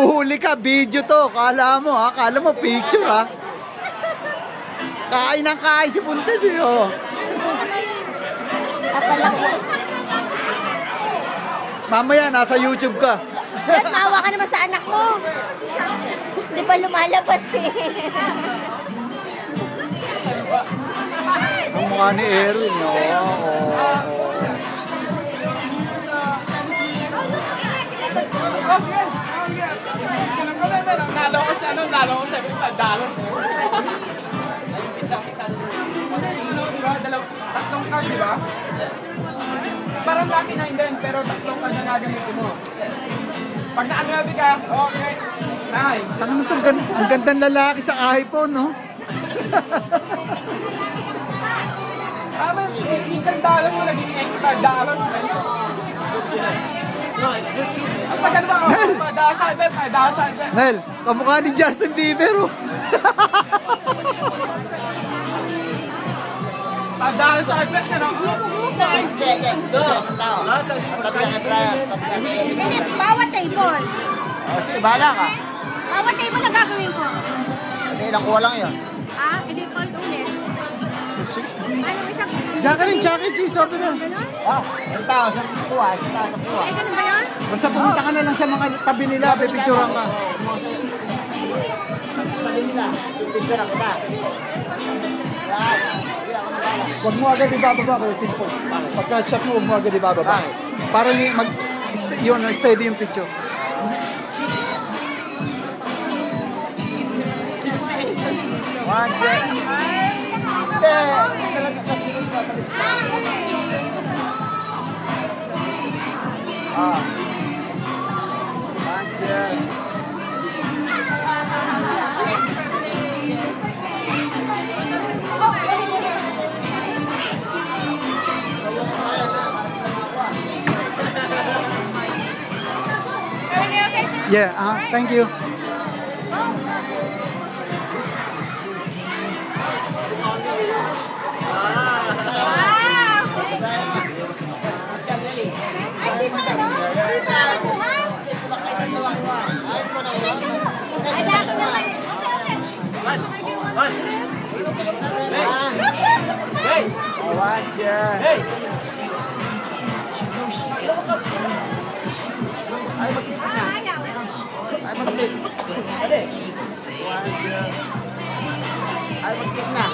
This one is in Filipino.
Huli ka, video to. Kala mo ha, kala mo picture ha. Kain ng kain si Puntes eh oh. Mamaya nasa YouTube ka. Ba't maawa ka naman sa anak mo? Hindi pa lumalabas eh. Ang mukha ni Erwin Nalo ko sa ano, nalo ko $75. Tatlong card, di ba? Parang laki na din, pero tatlong card na nagamitin mo. Pag na-agabi ka, okay. Nice. Tangan mo ito, ang gandang lalaki sa iPhone, no? Tama, $18 mo naging $8. No, it's good too. Ang pagkano ba? $5. Nel, kamukha ni Justin Bieber, oh. $5 sa akin, ano? Bawat table. Sige, bahala ka. Bawat table ang gagawin ko. Hindi, ilang kuha lang yun. Ah, edi fold ulit. Ano, isang... Diyan ka rin, Chuck E. Cheese, sabi na. Ah, isang tao sa kuha, isang tao sa kuha. Eh, ganun ba yun? Basta pumunta ka na lang sa mga tabi nila, pipicturean ka. Sabi nila, picture lang kita. Huwag mo agad ibababa, pero simple. Pagka-shot mo, huwag mo agad ibababa. Para yun, steady yung picture. One, Yeah, thank you. Ay, mag-click na.